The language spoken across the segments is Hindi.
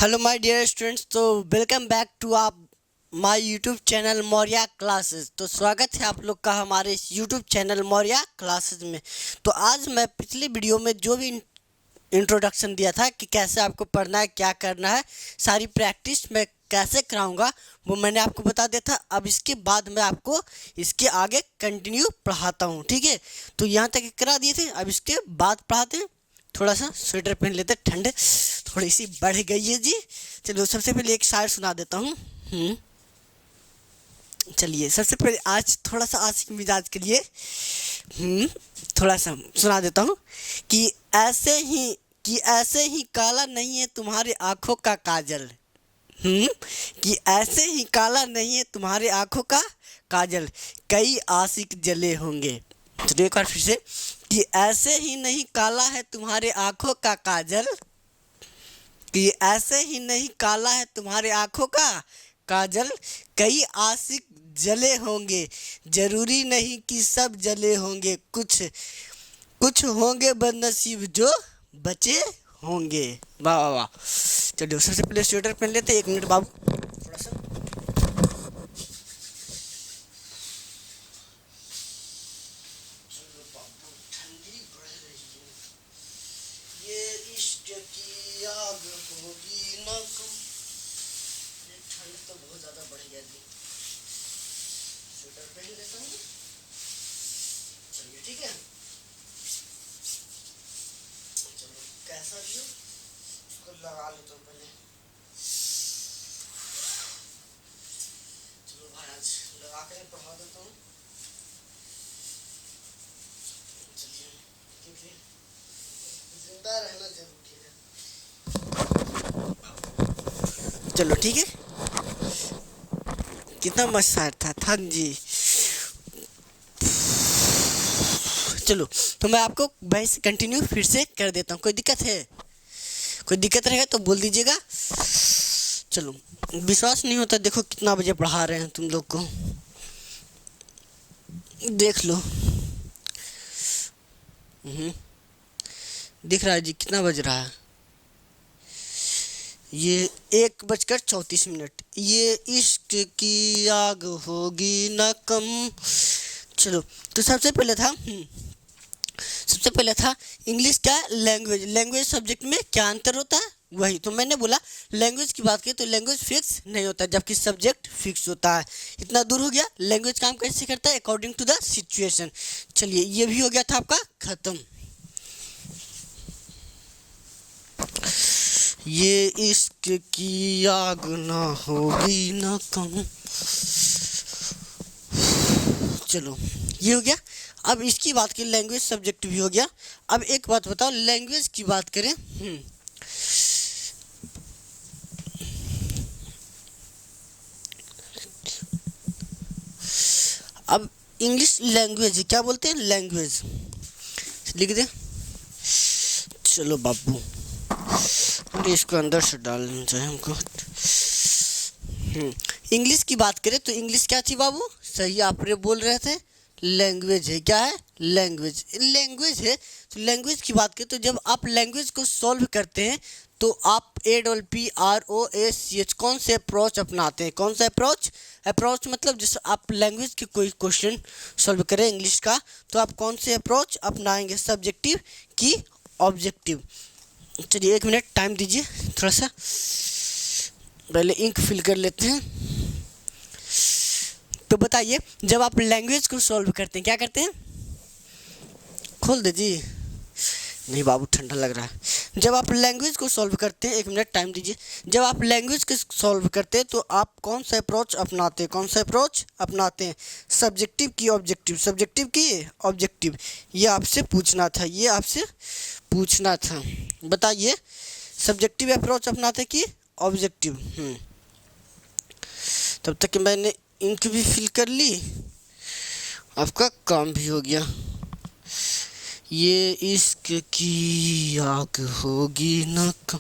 Hello my dear students. तो वेलकम बैक टू आप my YouTube channel Maurya classes. तो स्वागत है आप लोग का हमारे इस यूट्यूब चैनल मौर्या क्लासेस में। तो आज मैं पिछले वीडियो में जो भी इंट्रोडक्शन दिया था कि कैसे आपको पढ़ना है, क्या करना है, सारी प्रैक्टिस मैं कैसे कराऊंगा वो मैंने आपको बता दिया था। अब इसके बाद मैं आपको इसके आगे कंटिन्यू पढ़ाता हूँ, ठीक है। तो यहाँ तक करा दिए थे, अब इसके बाद पढ़ाते हैं। थोड़ा सा स्वेटर पहन लेते, ठंड थोड़ी सी बढ़ गई है जी। चलो सबसे पहले एक शायर सुना देता हूँ। चलिए सबसे पहले आज थोड़ा सा आशिक मिजाज के लिए थोड़ा सा सुना देता हूँ कि ऐसे ही ऐसे ही काला नहीं है तुम्हारी आंखों का काजल। कि ऐसे ही काला नहीं है तुम्हारे आंखों का काजल, कई आशिक जले होंगे। तो एक बार फिर से कि ऐसे ही नहीं काला है तुम्हारे आंखों का काजल, कि ऐसे ही नहीं काला है तुम्हारे आंखों का काजल, कई आशिक जले होंगे, जरूरी नहीं कि सब जले होंगे, कुछ कुछ होंगे बदनसीब जो बचे होंगे। वाह वाह वाह। चलिए सबसे पहले स्वेटर पहन लेते, 1 मिनट बाबू थोड़ा सा। ठंडी बढ़ रही है, ये इश्क की आग होगी ना कम। ये ठंड तो बहुत ज़्यादा बढ़ गया जी। स्वेटर पहन लेता हूँ। चलिए ठीक है, चलो कैसा भी हो उसको लगा लेता हूँ पहले। चलो भाई आज लगा कर पढ़ा देता हूँ। चलिए क्योंकि जिंदा रहना जरूरी है। चलो ठीक है, कितना मस्त शायर था जी। चलो तो मैं आपको भाई से कंटिन्यू फिर से कर देता हूँ। कोई दिक्कत है? कोई दिक्कत रहेगा तो बोल दीजिएगा। चलो विश्वास नहीं होता, देखो कितना बजे पढ़ा रहे हैं तुम लोग को, देख लो। दिख रहा है जी कितना बज रहा है? ये 1:34। ये इश्क की आग होगी ना कम। चलो तो सबसे पहले था इंग्लिश का लैंग्वेज। लैंग्वेज सब्जेक्ट में क्या अंतर होता है वही तो मैंने बोला। लैंग्वेज की बात करें तो लैंग्वेज फिक्स नहीं होता, जबकि सब्जेक्ट फिक्स होता है। इतना दूर हो गया। लैंग्वेज काम कैसे करता है? According to the situation. चलिए ये भी हो गया था आपका खत्म। ये इश्क की आग ना होगी ना कम। चलो ये हो गया। अब इसकी बात करें, लैंग्वेज सब्जेक्ट भी हो गया। अब एक बात बताओ, लैंग्वेज की बात करें। अब इंग्लिश लैंग्वेज क्या बोलते हैं? लैंग्वेज लिख दे। चलो बाबू इसको अंदर से डालना चाहिए हमको। इंग्लिश की बात करें तो इंग्लिश क्या थी बाबू? सही आप बोल रहे थे, लैंग्वेज है। क्या है? लैंग्वेज। लैंग्वेज है तो लैंग्वेज की बात करें तो जब आप लैंग्वेज को सॉल्व करते हैं तो आप APPROACH कौन से अप्रोच अपनाते हैं? कौन सा अप्रोच? अप्रोच मतलब जैसे आप लैंग्वेज के कोई क्वेश्चन सॉल्व करें इंग्लिश का तो आप कौन से अप्रोच अपनाएंगे? सब्जेक्टिव की ऑब्जेक्टिव? चलिए 1 मिनट टाइम दीजिए, थोड़ा सा पहले इंक फिल कर लेते हैं। तो बताइए जब आप लैंग्वेज को सॉल्व करते हैं क्या करते हैं? खोल दे जी। नहीं बाबू ठंडा लग रहा है। जब आप लैंग्वेज को सॉल्व करते हैं, 1 मिनट टाइम दीजिए। जब आप लैंग्वेज को सॉल्व करते हैं तो आप कौन सा अप्रोच अपनाते हैं? कौन सा अप्रोच अपनाते हैं? सब्जेक्टिव की ऑब्जेक्टिव? सब्जेक्टिव की ऑब्जेक्टिव? ये आपसे पूछना था, ये आपसे पूछना था। बताइए सब्जेक्टिव अप्रोच अपनाते कि ऑब्जेक्टिव? तब तक कि मैंने इंक भी फिल कर ली, आपका काम भी हो गया। ये इश्क की आग होगी ना कम।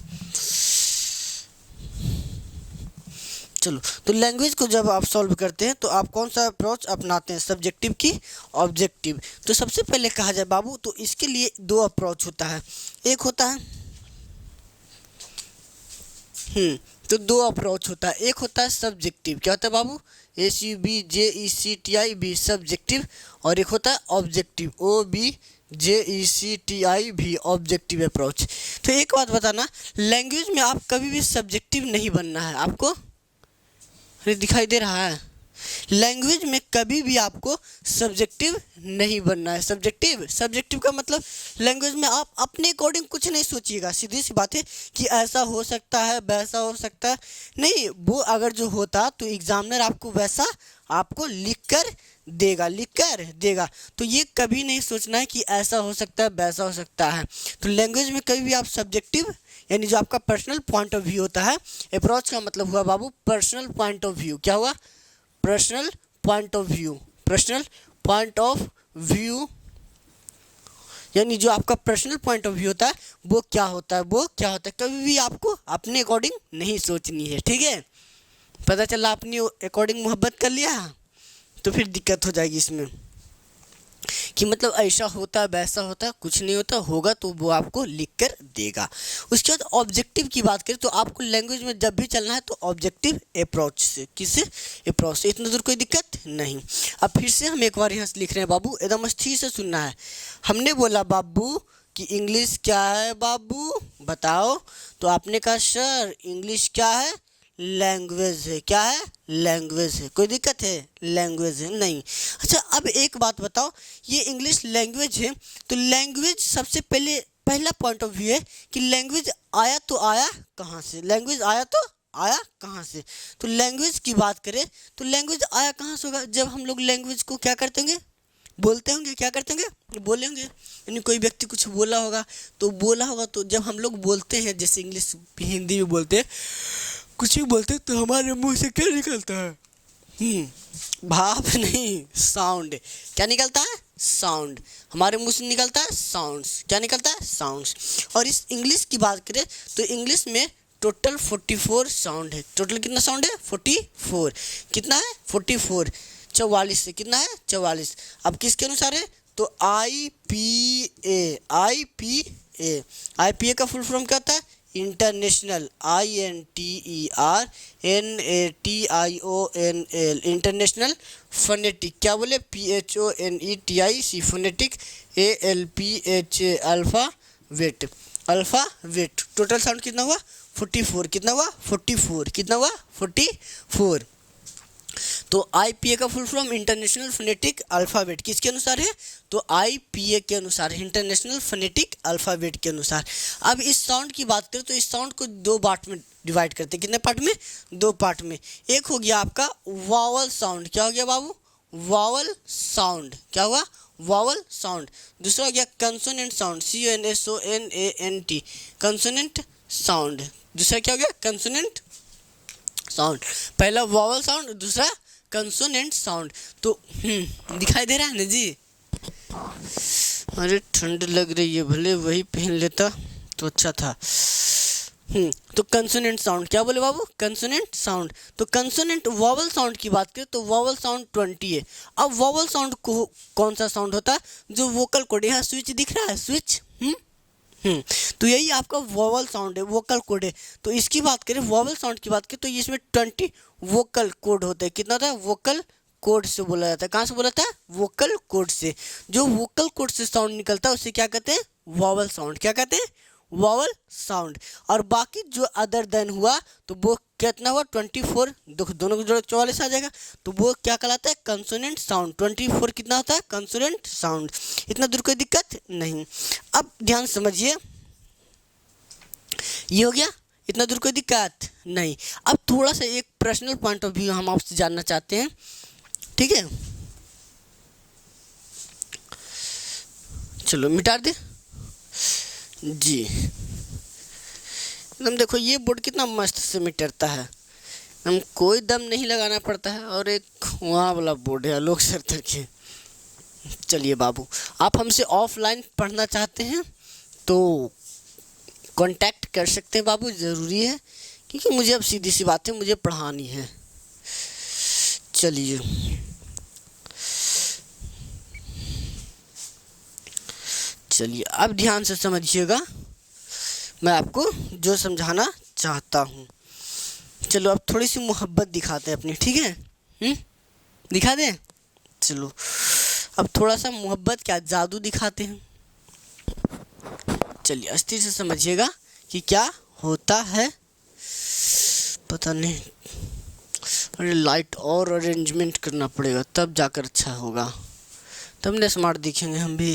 चलो तो लैंग्वेज को जब आप सॉल्व करते हैं तो आप कौन सा अप्रोच अपनाते हैं? सब्जेक्टिव की ऑब्जेक्टिव? तो सबसे पहले कहा जाए बाबू तो इसके लिए 2 अप्रोच होता है। एक होता है तो दो अप्रोच होता है, एक होता है सब्जेक्टिव, क्या होता है बाबू, SUBJECTIV सब्जेक्टिव, और एक होता है ऑब्जेक्टिव, OBJECTIV ऑब्जेक्टिव अप्रोच। तो एक बात बताना, लैंग्वेज में आप कभी भी सब्जेक्टिव नहीं बनना है, आपको दिखाई दे रहा है, लैंग्वेज में कभी भी आपको सब्जेक्टिव नहीं बनना है। सब्जेक्टिव का मतलब लैंग्वेज में आप अपने अकॉर्डिंग कुछ नहीं सोचिएगा, सीधी सी बात है कि ऐसा हो सकता है वैसा हो सकता है, नहीं, वो अगर जो होता तो एग्जामिनर आपको वैसा आपको लिख कर देगा। तो ये कभी नहीं सोचना है कि ऐसा हो सकता है वैसा हो सकता है। तो लैंग्वेज में कभी भी आप सब्जेक्टिव यानी जो आपका पर्सनल पॉइंट ऑफ व्यू होता है, अप्रोच का मतलब हुआ बाबू पर्सनल पॉइंट ऑफ व्यू, क्या हुआ, पर्सनल पॉइंट ऑफ व्यू, यानी जो आपका पर्सनल पॉइंट ऑफ व्यू होता है वो क्या होता है, कभी भी आपको अपने अकॉर्डिंग नहीं सोचनी है, ठीक है। पता चला अपनी अकॉर्डिंग मोहब्बत कर लिया तो फिर दिक्कत हो जाएगी इसमें कि मतलब ऐसा होता है वैसा होता है, कुछ नहीं होता, होगा तो वो आपको लिख कर देगा। उसके बाद ऑब्जेक्टिव की बात करें तो आपको लैंग्वेज में जब भी चलना है तो ऑब्जेक्टिव अप्रोच से, किससे, अप्रोच से, इतना दूर कोई दिक्कत नहीं। अब फिर से हम एक बार यहाँ से लिख रहे हैं बाबू, एकदम मस्ती से सुनना है। हमने बोला बाबू कि इंग्लिश क्या है बाबू बताओ, तो आपने कहा सर इंग्लिश क्या है, लैंग्वेज है, क्या है, लैंग्वेज है, कोई दिक्कत है, लैंग्वेज है, नहीं। अच्छा अब एक बात बताओ, ये इंग्लिश लैंग्वेज है तो लैंग्वेज सबसे पहला पॉइंट ऑफ व्यू है कि लैंग्वेज आया तो आया कहाँ से, तो लैंग्वेज की बात करें तो लैंग्वेज आया कहाँ से होगा, जब हम लोग लैंग्वेज को क्या करते होंगे, बोलते होंगे, क्या करते होंगे, बोले होंगे, यानी कोई व्यक्ति कुछ बोला होगा तो जब हम लोग बोलते हैं, जैसे इंग्लिश हिंदी में बोलते हैं, कुछ भी बोलते तो हमारे मुंह से क्या निकलता है, भाप नहीं, साउंड, क्या निकलता है, साउंड, हमारे मुंह से निकलता है साउंड्स, क्या निकलता है, साउंड्स। और इस इंग्लिश की बात करें तो इंग्लिश में टोटल 44 साउंड है, टोटल कितना साउंड है, 44, कितना है, 44, 44 से कितना है, 44। अब किसके अनुसार है, तो IPA का फुल फॉर्म क्या होता है, इंटरनेशनल, INTERNATIONL, इंटरनेशनल फोनेटिक, क्या बोले, PHONETIC phonetic, ALPHA alphabet, total sound कितना हुआ, 44, कितना हुआ, 44, तो IPA का full form international phonetic alphabet किसके अनुसार है, तो IPA के अनुसार, इंटरनेशनल फोनेटिक अल्फ़ाबेट के अनुसार। अब इस साउंड की बात करें तो इस साउंड को दो पार्ट में डिवाइड करते हैं, कितने पार्ट में, दो पार्ट में। एक हो गया आपका वावल साउंड, क्या हो गया बाबू, वावल साउंड, क्या हुआ, वावल साउंड। दूसरा हो गया consonant sound, CONSONANT, consonant sound. दूसरा क्या हो गया, कंसोनेंट साउंड। पहला वावल साउंड, दूसरा कंसोनेंट साउंड। तो दिखाई दे रहा है ना जी, अरे ठंड लग रही है, भले वही पहन लेता तो अच्छा था। तो कंसोनेंट साउंड, क्या बोले बाबू, कंसोनेंट साउंड। तो कंसोनेंट वावल साउंड की बात करें तो वावल साउंड 20 है। अब वावल साउंड को कौन सा साउंड होता है, जो वोकल कोड, यहाँ स्विच दिख रहा है, स्विच, तो यही आपका वोवल साउंड है, वोकल कोड है। तो इसकी बात करें, वोवल साउंड की बात करें तो इसमें 20 वोकल कोड होते हैं, कितना होता है, वोकल कोड से बोला जाता है, कहाँ से बोला जाता है, वोकल कोड से। जो वोकल कोड से साउंड निकलता है उसे क्या कहते हैं, वोवल साउंड, क्या कहते हैं, वोवल साउंड। और बाकी जो अदर देन हुआ तो वो कितना हुआ, 24, दोनों को जोड़ो 44 आ जाएगा, तो वो क्या कहलाता है, कंसोनेंट साउंड। 24 कितना होता है, कंसोनेंट साउंड। इतना दूर कोई दिक्कत नहीं। अब ध्यान समझिए, ये हो गया, इतना दूर कोई दिक्कत नहीं। अब थोड़ा सा एक पर्सनल पॉइंट ऑफ व्यू हम आपसे जानना चाहते हैं, ठीक है, चलो मिटा दे जी। एकदम देखो ये बोर्ड कितना मस्त से मिटरता है, हम कोई दम नहीं लगाना पड़ता है। और एक वहाँ वाला बोर्ड है आलोक सर के। चलिए बाबू, आप हमसे ऑफलाइन पढ़ना चाहते हैं तो कांटेक्ट कर सकते हैं बाबू, ज़रूरी है क्योंकि मुझे अब सीधी सी बात है, मुझे पढ़ानी है। चलिए अब ध्यान से समझिएगा, मैं आपको जो समझाना चाहता हूँ। चलो अब थोड़ी सी मोहब्बत दिखाते हैं अपनी, ठीक है। दिखा दें। चलो अब थोड़ा सा मोहब्बत क्या जादू दिखाते हैं। चलिए अस्थिर से समझिएगा कि क्या होता है। पता नहीं, अरे लाइट और अरेंजमेंट करना पड़ेगा तब जाकर अच्छा होगा, तब ना स्मार्ट दिखेंगे हम भी।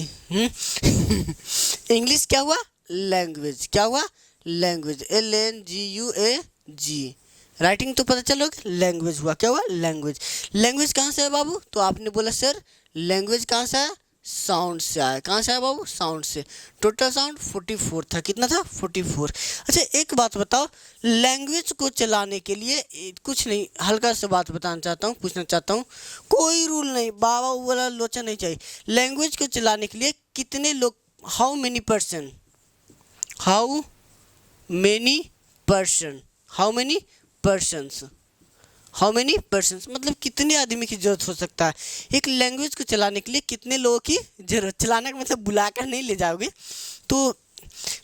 इंग्लिश क्या हुआ? लैंग्वेज। क्या हुआ? लैंग्वेज। LANGUAG। राइटिंग तो पता चलोगे, लैंग्वेज हुआ। क्या हुआ? लैंग्वेज। लैंग्वेज कहाँ से है बाबू? तो आपने बोला सर लैंग्वेज कहाँ से है? साउंड से आया। कहाँ से आया बाबू? साउंड से। टोटल साउंड 44 था। कितना था? 44। अच्छा एक बात बताओ, लैंग्वेज को चलाने के लिए कुछ नहीं, हल्का सा बात बताना चाहता हूँ, पूछना चाहता हूँ, कोई रूल नहीं, बाबा वाला लोचा नहीं चाहिए। लैंग्वेज को चलाने के लिए कितने लोग, how many person, how many person, how many persons, how many persons मतलब कितने आदमी की जरूरत हो सकता है। एक लैंग्वेज को चलाने के लिए कितने लोगों की जरूरत, चलाने का मतलब बुलाकर नहीं ले जाओगे। तो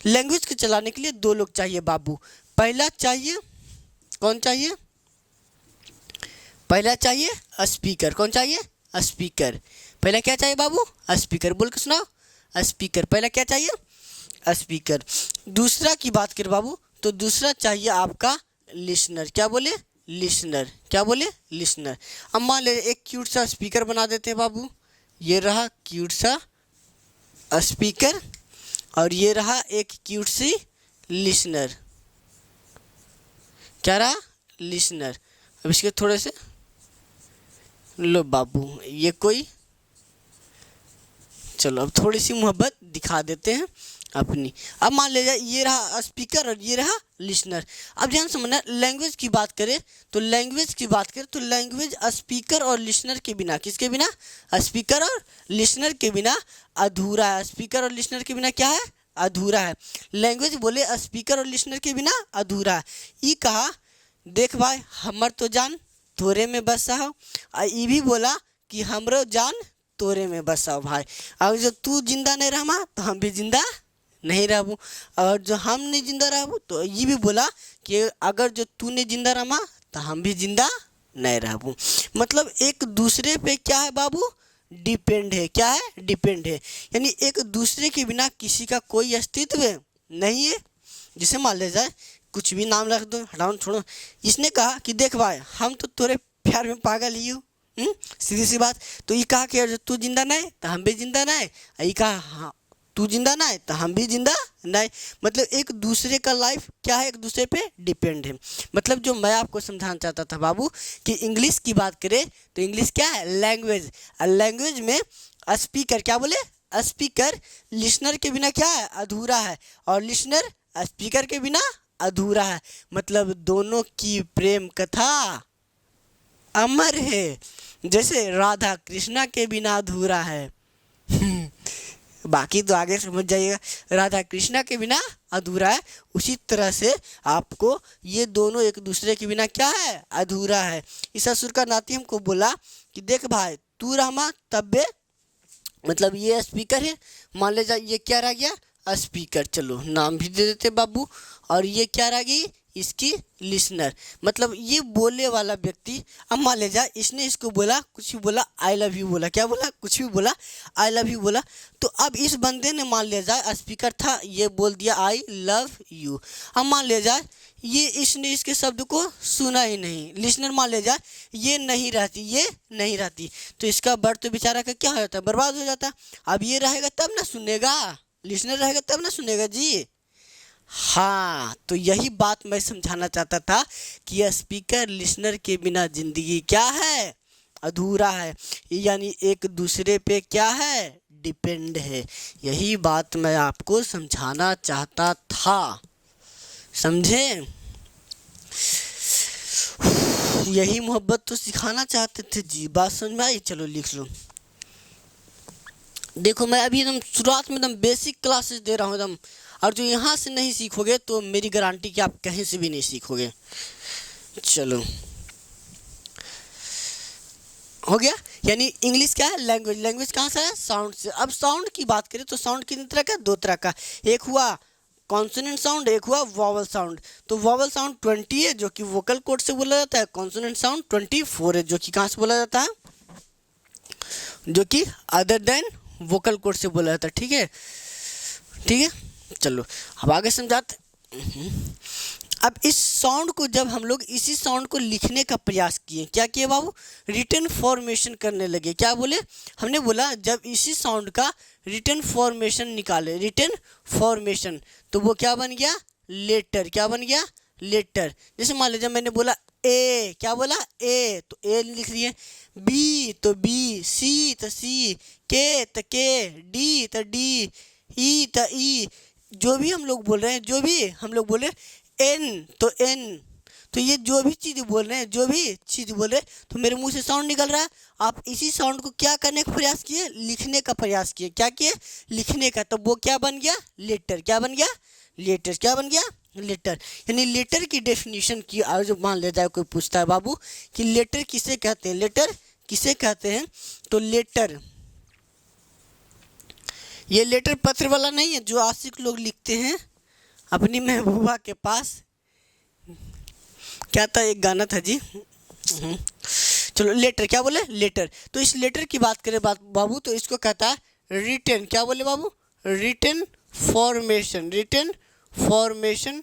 लैंग्वेज को चलाने के लिए 2 लोग चाहिए बाबू। पहला चाहिए, कौन चाहिए? पहला चाहिए स्पीकर। कौन चाहिए? स्पीकर। पहला क्या चाहिए बाबू? स्पीकर। बोल के सुनाओ, स्पीकर। पहला क्या चाहिए? स्पीकर। दूसरा की बात कर बाबू, तो दूसरा चाहिए आपका लिसनर। क्या बोले? लिसनर। क्या बोले? लिसनर। अब मान ले एक क्यूट सा स्पीकर बना देते हैं बाबू, ये रहा क्यूट सा स्पीकर और ये रहा एक क्यूट सी लिसनर। क्या रहा? लिसनर। अब इसके थोड़े से लो बाबू, ये कोई, चलो अब थोड़ी सी मोहब्बत दिखा देते हैं अपनी। अब मान लीजिए ये रहा स्पीकर और ये रहा लिसनर। अब ध्यान समझना, लैंग्वेज की बात करें तो लैंग्वेज की बात करें तो लैंग्वेज स्पीकर और लिसनर के बिना, किसके बिना? स्पीकर और लिसनर के बिना अधूरा है। स्पीकर और लिसनर के बिना क्या है? अधूरा है। लैंग्वेज बोले स्पीकर और लिसनर के बिना अधूरा है। ये कहा देख भाई हमर तो जान तोरे में बसा हो, और ये भी बोला कि हमरो जान तोरे में बसाओ भाई। अगर जो तू जिंदा नहीं रहा तो हम भी जिंदा नहीं रहूँ, और जो हम नहीं जिंदा रहूँ तो ये भी बोला कि अगर जो तू नहीं जिंदा रहा तो हम भी जिंदा नहीं रहूँ। मतलब एक दूसरे पे क्या है बाबू? डिपेंड है। क्या है? डिपेंड है। यानी एक दूसरे के बिना किसी का कोई अस्तित्व नहीं है। जिसे मान ले जाए कुछ भी नाम रख दो, हटाओ छोड़ो। इसने कहा कि देख भाई हम तो तोरे प्यार में पागल ही हूँ, सीधी सी बात। तो ये कहा कि तू जिंदा नहीं तो हम भी जिंदा नहीं, ये कहा हाँ तू जिंदा नहीं तो हम भी जिंदा नहीं। मतलब एक दूसरे का लाइफ क्या है? एक दूसरे पे डिपेंड है। मतलब जो मैं आपको समझाना चाहता था बाबू कि इंग्लिश की बात करें तो इंग्लिश क्या है? लैंग्वेज। लैंग्वेज में स्पीकर, क्या बोले? स्पीकर लिसनर के बिना क्या है? अधूरा है, और लिसनर स्पीकर के बिना अधूरा है। मतलब दोनों की प्रेम कथा अमर है, जैसे राधा कृष्णा के बिना अधूरा है। बाकी तो आगे समझ जाइएगा, राधा कृष्णा के बिना अधूरा है। उसी तरह से आपको ये दोनों एक दूसरे के बिना क्या है? अधूरा है। इस असुर का नाती हमको बोला कि देख भाई तू रहमा तब्बे, मतलब ये स्पीकर है, मान ले जा ये क्या रह गया? स्पीकर। चलो नाम भी दे देते बाबू। और ये क्या रह गई? इसकी लिसनर। मतलब ये बोले वाला व्यक्ति, अब मान ले जा इसने इसको बोला, कुछ भी बोला, आई लव यू बोला। क्या बोला? कुछ भी बोला, आई लव यू बोला। तो अब इस बंदे ने मान ले जाए स्पीकर था, ये बोल दिया आई लव यू। अब मान ले जाए ये इसने इसके शब्द को सुना ही नहीं, लिसनर मान ले जाए ये नहीं रहती, ये नहीं रहती, तो इसका बर्थ तो बेचारा का क्या हो जाता है? बर्बाद हो जाता। अब ये रहेगा तब ना सुनेगा, लिसनर रहेगा तब ना सुनेगा जी। हाँ, तो यही बात मैं समझाना चाहता था कि स्पीकर लिसनर के बिना जिंदगी क्या है? अधूरा है। यानी एक दूसरे पे क्या है? डिपेंड है। यही बात मैं आपको समझाना चाहता था, समझे? यही मोहब्बत तो सिखाना चाहते थे जी। बात समझ में आई? चलो लिख लो। देखो मैं अभी एकदम शुरुआत में एकदम बेसिक क्लासेस दे रहा हूँ एकदम, और जो यहाँ से नहीं सीखोगे तो मेरी गारंटी कि आप कहीं से भी नहीं सीखोगे। चलो हो गया। यानी इंग्लिश क्या है? लैंग्वेज। लैंग्वेज कहाँ से है? साउंड से। अब साउंड की बात करें तो साउंड कितने तरह का? 2 तरह का। एक हुआ कॉन्सोनेंट साउंड, एक हुआ वॉवल साउंड। तो वॉवल साउंड 20 है जो कि वोकल कॉर्ड से बोला जाता है, कॉन्सोनेंट साउंड 24 है जो कि कहाँ से बोला जाता है, जो कि अदर देन वोकल कॉर्ड से बोला जाता है। ठीक है, ठीक है, चलो अब आगे समझाते। अब इस साउंड को जब हम लोग इसी साउंड को लिखने का प्रयास किए, क्या किए बाबू, रिटन फॉर्मेशन करने लगे। क्या बोले, हमने बोला जब इसी साउंड का रिटन फॉर्मेशन निकाले, रिटन फॉर्मेशन, तो वो क्या बन गया, लेटर। क्या बन गया, लेटर। जैसे मान लीजिए मैंने बोला ए, क्या बोला ए, तो ए लिख लिए, बी तो बी, सी तो सी, के तो के, डी तो डी, ई तो ई, जो भी हम लोग बोल रहे हैं, जो भी हम लोग बोल रहे हैं, एन तो एन, तो ये जो भी चीज़ बोल रहे हैं, जो भी चीज़ बोल रहे हैं, तो मेरे मुंह से साउंड निकल रहा है। आप इसी साउंड को क्या करने का प्रयास किए, लिखने का प्रयास किए। क्या किए, लिखने का, तो वो क्या बन गया, लेटर। क्या बन गया, लेटर। क्या बन गया, लेटर। यानी लेटर की डेफिनेशन की, आज मान ले जाए कोई पूछता है बाबू कि लेटर किसे कहते हैं, लेटर किसे कहते हैं, तो लेटर, ये लेटर पत्र वाला नहीं है जो आशिक लोग लिखते हैं अपनी महबूबा के पास। क्या था, एक गाना था जी। चलो लेटर, क्या बोले, लेटर। तो इस लेटर की बात करें बाबू, तो इसको कहता है रिटन। क्या बोले बाबू, written formation, written formation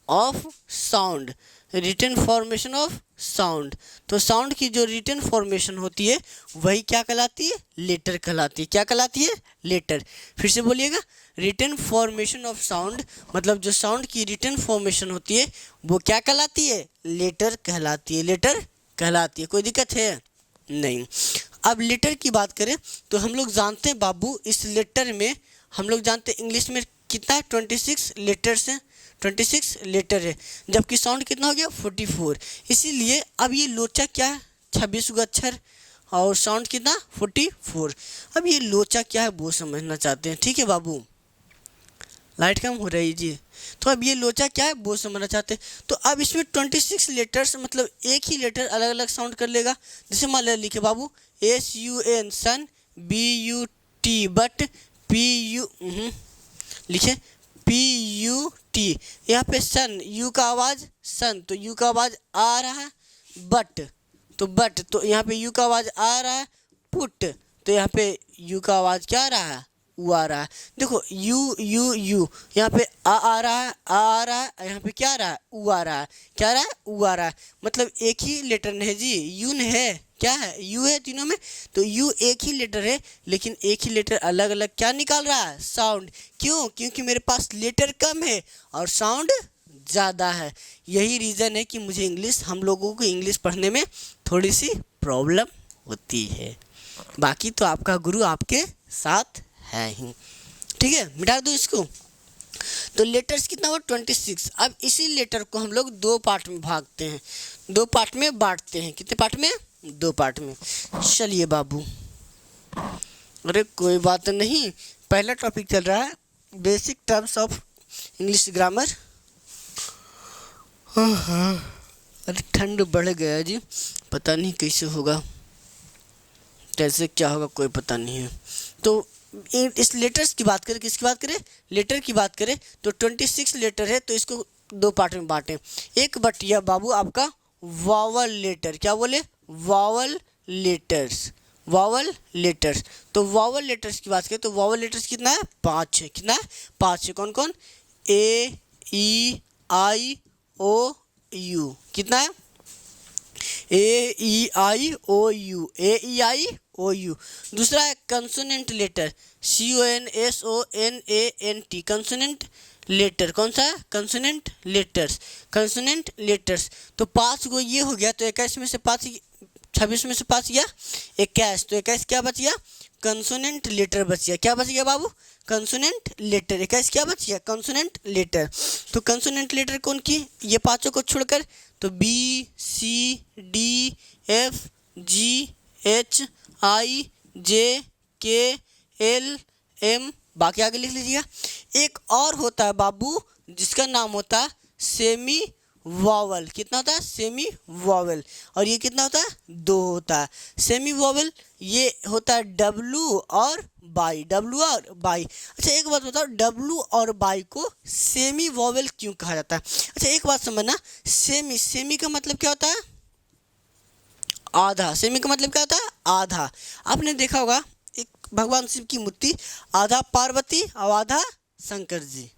of sound, written formation of sound. तो साउंड की जो रिटन फॉर्मेशन होती है वही क्या कहलाती है, लेटर कहलाती है। क्या कहलाती है, लेटर। फिर से बोलिएगा, रिटन फॉर्मेशन ऑफ साउंड, मतलब जो साउंड की रिटन फॉर्मेशन होती है वो क्या कहलाती है, लेटर कहलाती है, लेटर कहलाती है। कोई दिक्कत है नहीं। अब लेटर की बात करें तो हम लोग जानते हैं बाबू, इस लेटर में हम लोग जानते हैं इंग्लिश में कितना है, 26 लेटर्स हैं, 26 लेटर है, जबकि साउंड कितना हो गया, 44। इसीलिए अब ये लोचा क्या है, 26 गो अक्षर, और साउंड कितना, 44। अब ये लोचा क्या है वो समझना चाहते हैं। ठीक है बाबू, लाइट कम हो रही जी। तो अब ये लोचा क्या है वो समझना चाहते हैं। तो अब इसमें 26 लेटर्स, मतलब एक ही लेटर अलग अलग साउंड कर लेगा। जैसे मान लिया लिखे बाबू, SUN sun, BUT but, PU लिखे PUT, यहाँ पे सन, यू का आवाज़ सन, तो यू का आवाज़ आ रहा है, बट तो बट, तो यहाँ पे यू का आवाज़ आ रहा है, पुट, तो यहाँ पे यू का आवाज़ क्या आ रहा है, ऊ आ रहा है। देखो यू यू यू, यहाँ पे आ रहा है, आ रहा है, यहाँ पे क्या आ रहा है, ऊ आ रहा है, क्या आ रहा है, ऊ आ रहा है, मतलब एक ही लेटर नहीं जी, यू ने है, क्या है, यू है तीनों में, तो यू एक ही लेटर है, लेकिन एक ही लेटर अलग अलग क्या निकाल रहा है, साउंड। क्यों, क्योंकि मेरे पास लेटर कम है और साउंड ज़्यादा है। यही रीज़न है कि मुझे इंग्लिश, हम लोगों को इंग्लिश पढ़ने में थोड़ी सी प्रॉब्लम होती है। बाकी तो आपका गुरु आपके साथ है ही। ठीक है, मिटा दो इसको। तो लेटर्स कितना हुआ, 26। अब इसी लेटर को हम लोग दो पार्ट में भागते हैं, दो पार्ट में बांटते हैं। कितने पार्ट में, दो पार्ट में। चलिए बाबू, अरे कोई बात नहीं, पहला टॉपिक चल रहा है basic terms of English grammar. अरे ठंड बढ़ गया जी, पता नहीं कैसे होगा, कैसे क्या होगा कोई पता नहीं है। तो इस लेटर्स की बात करें, किसकी बात करें, लेटर की बात करें, तो 26 लेटर है, तो इसको दो पार्ट में बांटें। एक बटिया बाबू आपका वावल लेटर, क्या बोले, वावल लेटर्स, वावल लेटर्स। तो वावल लेटर्स की बात करें तो वावल लेटर्स कितना है, 5 है। कितना है, 5 है। कौन कौन, AEIOU, कितना है, AEIOU, AEIOU। दूसरा है consonant letter, CONSONANT, consonant letter. कौन सा है, कंसोनेंट लेटर्स, कंसोनेंट लेटर्स। तो 5 गो ये हो गया, तो 21 में से 5, 26 में से 5 गया 21, तो 21 क्या बच गया, कंसोनेंट लेटर बच गया। क्या बच गया बाबू, कंसोनेंट लेटर। 21 क्या बच गया, कंसोनेंट लेटर। तो कंसोनेंट लेटर कौन की, ये पांचों को छोड़कर, तो B C D F G H I J K L M, बाकी आगे लिख लीजिएगा। एक और होता है बाबू जिसका नाम होता है सेमी वॉवल कितना होता है, सेमी वॉवल, और ये कितना होता है, 2 होता है। सेमी वॉवल ये होता है डब्लू और बाई, डब्लू और बाई। अच्छा एक बात बताओ, डब्लू और बाई को सेमी वॉवल क्यों कहा जाता है? अच्छा एक बात समझना, सेमी, सेमी का मतलब क्या होता है, आधा। सेमी का मतलब क्या होता है, आधा। आपने देखा होगा एक भगवान शिव की मूर्ति, आधा पार्वती और आधा शंकर जी,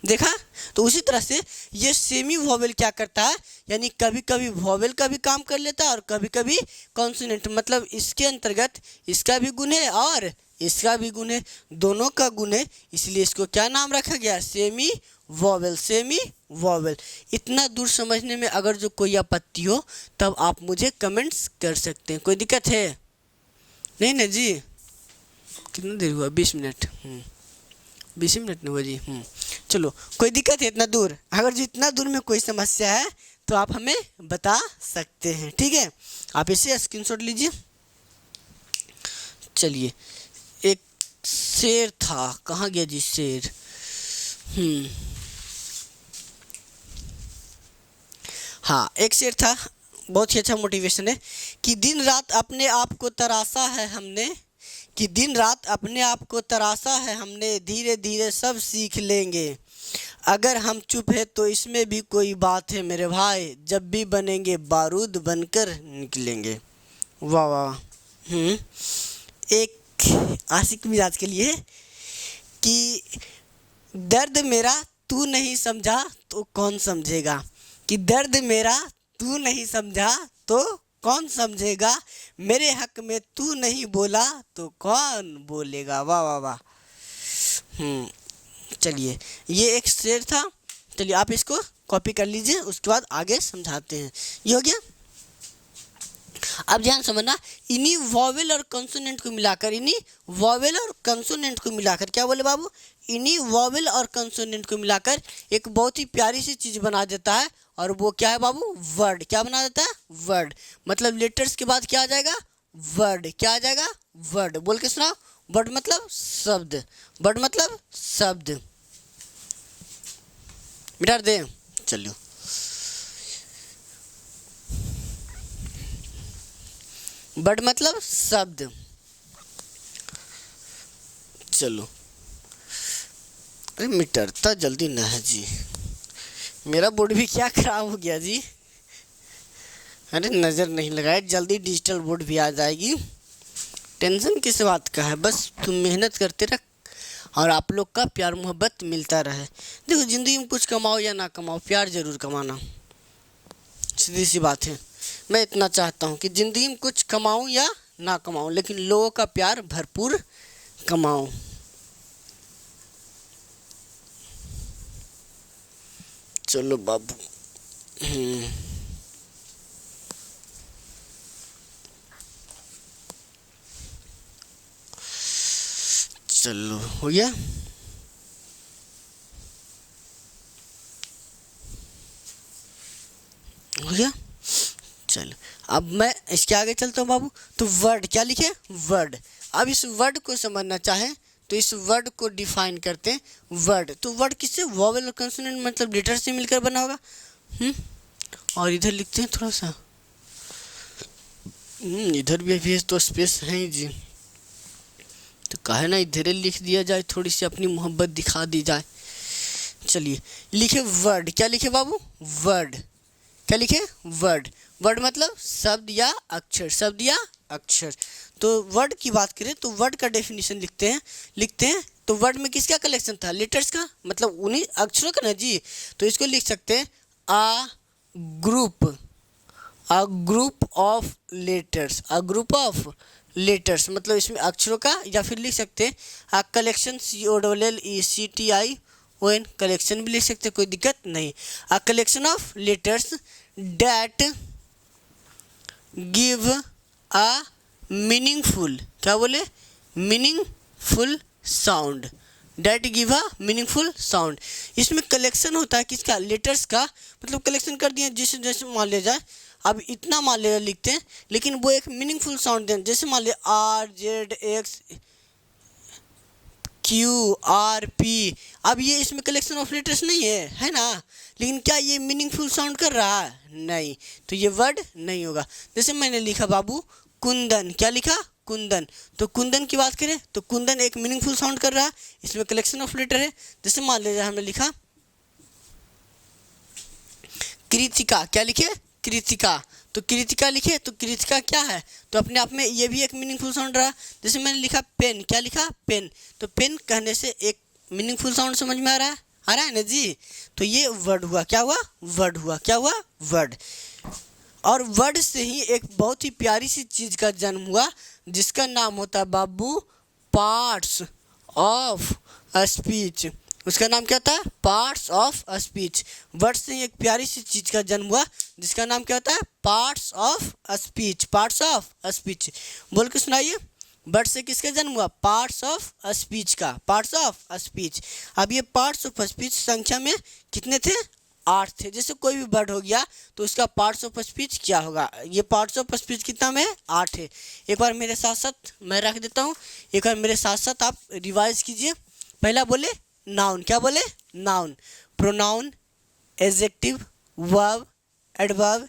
देखा। तो उसी तरह से ये सेमी वॉवेल क्या करता है, यानी कभी कभी वॉवेल का भी काम कर लेता है और कभी कभी कॉन्सोनेंट, मतलब इसके अंतर्गत इसका भी गुण है और इसका भी गुण है, दोनों का गुण है, इसलिए इसको क्या नाम रखा गया, सेमी वॉवेल, सेमी वॉवेल। इतना दूर समझने में अगर जो कोई आपत्ति हो तब आप मुझे कमेंट्स कर सकते हैं। कोई दिक्कत है नहीं ना जी? कितना देर हुआ, 20 मिनट, 20 मिनट नहीं हुआ जी। चलो कोई दिक्कत है इतना दूर? अगर जो इतना दूर में कोई समस्या है तो आप हमें बता सकते हैं, ठीक है। आप इसे स्क्रीनशॉट लीजिए। चलिए, एक शेर था, कहाँ गया जी शेर? हाँ एक शेर था, बहुत ही अच्छा मोटिवेशन है कि दिन रात अपने आप को तराशा है हमने, कि दिन रात अपने आप को तराशा है हमने, धीरे धीरे सब सीख लेंगे। अगर हम चुप है तो इसमें भी कोई बात है मेरे भाई, जब भी बनेंगे बारूद बनकर निकलेंगे। वाह वाह। एक आशिक मिजाज के लिए कि दर्द मेरा तू नहीं समझा तो कौन समझेगा, कि दर्द मेरा तू नहीं समझा तो कौन समझेगा, मेरे हक में तू नहीं बोला तो कौन बोलेगा। वाह वाह वाह। चलिए ये एक शेर था, चलिए आप इसको कॉपी कर लीजिए, उसके बाद आगे समझाते हैं। ये हो गया। अब ध्यान समझना, इन्हीं वॉवेल और कंसोनेंट को मिलाकर, इन्हीं वॉवेल और कंसोनेंट को मिलाकर, क्या बोले बाबू, इन्हीं वॉवेल और कंसोनेंट को मिलाकर एक बहुत ही प्यारी सी चीज़ बना देता है, और वो क्या है बाबू, वर्ड। क्या बना देता है, वर्ड। मतलब लेटर्स के बाद क्या आ जाएगा, वर्ड। क्या आ जाएगा, वर्ड। बोल के सुनाओ, वर्ड मतलब शब्द, वर्ड मतलब शब्द। मिटा दे, चलिए। वर्ड मतलब शब्द। चलो, अरे मिटरता जल्दी ना है जी, मेरा बोर्ड भी क्या खराब हो गया जी। अरे नज़र नहीं लगाए, जल्दी डिजिटल बोर्ड भी आ जाएगी। टेंशन किस बात का है, बस तुम मेहनत करते रह और आप लोग का प्यार मोहब्बत मिलता रहे। देखो ज़िंदगी में कुछ कमाओ या ना कमाओ, प्यार ज़रूर कमाना, सीधी सी बात है। मैं इतना चाहता हूँ कि ज़िंदगी में कुछ कमाऊँ या ना कमाऊँ, लेकिन लोगों का प्यार भरपूर कमाऊँ। चलो बाबू। चलो हो गया। हो गया। चलो अब मैं इसके आगे चलता हूँ बाबू। तो वर्ड क्या लिखे, वर्ड। अब इस वर्ड को समझना चाहें तो इस वर्ड को डिफाइन करते हैं। वर्ड, तो वर्ड किससे, वॉवेल और कंसोनेंट मतलब लेटर से मिलकर बना होगा। और इधर लिखते हैं थोड़ा सा, इधर भी अभी तो स्पेस है ही जी, तो कहे ना इधर लिख दिया जाए, थोड़ी सी अपनी मोहब्बत दिखा दी जाए। चलिए लिखे वर्ड। क्या लिखे बाबू, वर्ड। क्या लिखे, वर्ड। वर्ड मतलब शब्द या अक्षर, शब्द या अक्षर। तो वर्ड की बात करें तो वर्ड का डेफिनेशन लिखते हैं। तो वर्ड में किसका कलेक्शन था, लेटर्स का, मतलब उन्हीं अक्षरों का ना जी। तो इसको लिख सकते हैं a group of letters, a group of letters मतलब इसमें अक्षरों का, या फिर लिख सकते हैं कलेक्शन, COLLECTION, कलेक्शन भी लिख सकते हैं, कोई दिक्कत नहीं। A collection of letters that give a meaningful, क्या बोले, meaningful sound, that give a meaningful sound. इसमें कलेक्शन होता है किसका, लेटर्स का, मतलब कलेक्शन कर दिया, जैसे जैसे मान लिया जाए, अब इतना मान लिया लिखते हैं, लेकिन वो एक मीनिंगफुल साउंड दें, जैसे मान लिया RZX QRP। अब ये इसमें कलेक्शन ऑफ लेटर्स नहीं है ना, लेकिन क्या ये मीनिंगफुल साउंड कर रहा है? नहीं, तो ये वर्ड नहीं होगा। जैसे मैंने लिखा बाबू कुंदन, क्या लिखा? कुंदन। तो कुंदन की बात करें तो कुंदन एक मीनिंगफुल साउंड कर रहा है, इसमें कलेक्शन ऑफ लेटर है। जैसे मान लीजिए हमने लिखा कृतिका, क्या लिखे? कृतिका। तो कृतिका लिखे तो कृतिका क्या है? तो अपने आप में ये भी एक मीनिंगफुल साउंड रहा। जैसे मैंने लिखा पेन, क्या लिखा? पेन। तो पेन कहने से एक मीनिंगफुल साउंड समझ में आ रहा है ना जी? तो ये वर्ड हुआ, क्या हुआ? वर्ड हुआ, क्या हुआ? वर्ड। और वर्ड से ही एक बहुत ही प्यारी सी चीज़ का जन्म हुआ जिसका नाम होता है बाबू पार्ट्स ऑफ स्पीच। उसका नाम क्या होता है? Parts of speech. वर्ड से ही एक प्यारी सी चीज़ का जन्म हुआ जिसका नाम क्या होता है? Parts of speech. Parts of speech बोल के सुनाइए। वर्ड से किसका जन्म हुआ? पार्ट्स ऑफ स्पीच का। Parts of speech. अब ये पार्ट्स ऑफ स्पीच संख्या में कितने थे? 8 थे। जैसे कोई भी वर्ड हो गया तो उसका पार्ट्स ऑफ स्पीच क्या होगा? ये पार्ट्स ऑफ स्पीच कितना में? 8 है। एक बार मेरे साथ साथ मैं रख देता हूँ, एक बार मेरे साथ साथ आप रिवाइज कीजिए। पहला बोले नाउन, क्या बोले? Noun. Pronoun, adjective, verb, adverb,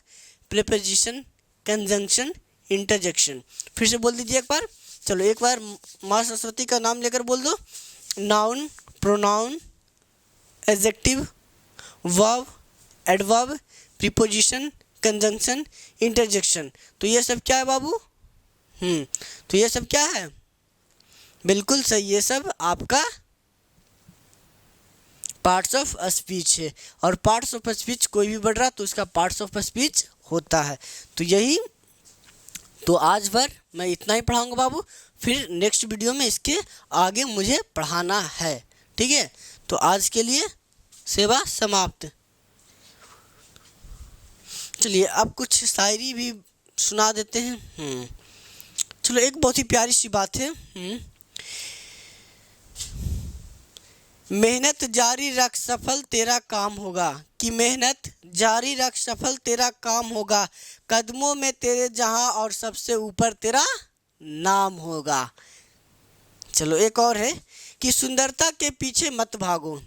preposition, conjunction, interjection. फिर से बोल दीजिए एक बार। चलो एक बार माँ सरस्वती का नाम लेकर बोल दो। Noun, pronoun, adjective, verb, adverb, preposition, conjunction, interjection. तो ये सब क्या है बाबू? तो ये सब क्या है? बिल्कुल सही, ये सब आपका पार्ट्स ऑफ स्पीच है। और पार्ट्स ऑफ स्पीच कोई भी बढ़ रहा तो उसका पार्ट्स ऑफ स्पीच होता है। तो यही, तो आज भर मैं इतना ही पढ़ाऊंगा बाबू, फिर नेक्स्ट वीडियो में इसके आगे मुझे पढ़ाना है, ठीक है? तो आज के लिए सेवा समाप्त। चलिए अब कुछ शायरी भी सुना देते हैं। चलो एक बहुत ही प्यारी सी बात है। मेहनत जारी रख सफल तेरा काम होगा, कि मेहनत जारी रख सफल तेरा काम होगा, कदमों में तेरे जहां और सबसे ऊपर तेरा नाम होगा। चलो एक और है कि सुंदरता के पीछे मत भागो।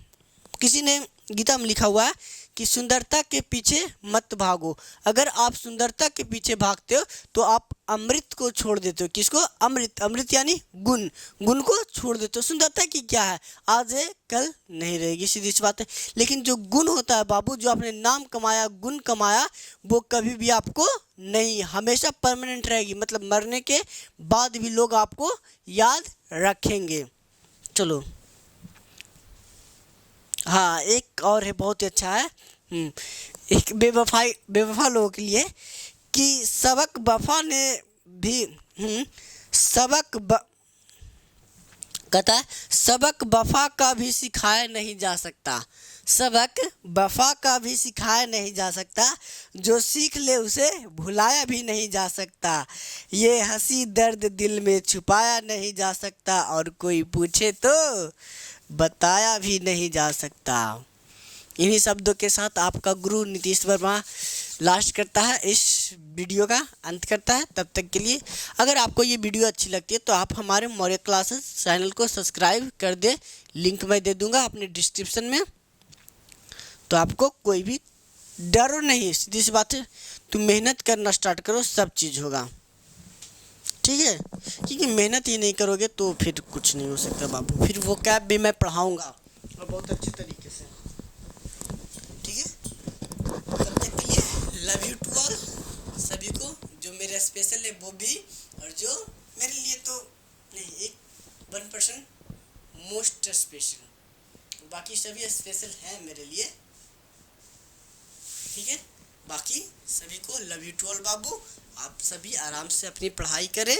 किसी ने गीता में लिखा हुआ है कि सुंदरता के पीछे मत भागो। अगर आप सुंदरता के पीछे भागते हो तो आप अमृत को छोड़ देते हो। किसको? अमृत। अमृत यानी गुण, गुण को छोड़ देते हो। सुंदरता की क्या है? आज है कल नहीं रहेगी, सीधी सी बात है। लेकिन जो गुण होता है बाबू, जो आपने नाम कमाया, गुण कमाया, वो कभी भी आपको नहीं, हमेशा परमानेंट रहेगी। मतलब मरने के बाद भी लोग आपको याद रखेंगे। चलो हाँ, एक और है बहुत ही अच्छा है। एक बेवफा लोगों के लिए कि सबक वफा ने भी कहता है सबक वफा का भी सिखाया नहीं जा सकता। सबक वफा का भी सिखाया नहीं जा सकता, जो सीख ले उसे भुलाया भी नहीं जा सकता। ये हंसी दर्द दिल में छुपाया नहीं जा सकता, और कोई पूछे तो बताया भी नहीं जा सकता। इन्हीं शब्दों के साथ आपका गुरु नीतीश वर्मा लास्ट करता है, इस वीडियो का अंत करता है। तब तक के लिए अगर आपको ये वीडियो अच्छी लगती है तो आप हमारे मौर्य क्लासेस चैनल को सब्सक्राइब कर दे, लिंक मैं दे दूंगा अपने डिस्क्रिप्शन में। तो आपको कोई भी डर नहीं, सीधी सी बात है, तुम मेहनत करना स्टार्ट करो, सब चीज़ होगा, ठीक है? क्योंकि मेहनत ही नहीं करोगे तो फिर कुछ नहीं हो सकता बाबू। फिर वो कैब भी मैं पढ़ाऊँगा और बहुत अच्छे तरीके से, ठीक है? तब तक के लिए लव यू टू ऑल, सभी को। जो मेरे स्पेशल है वो भी, और जो मेरे लिए तो नहीं, एक 1% मोस्ट स्पेशल, बाकी सभी स्पेशल हैं मेरे लिए, ठीक है? बाकी सभी को लव यू टू ऑल बाबू। आप सभी आराम से अपनी पढ़ाई करें।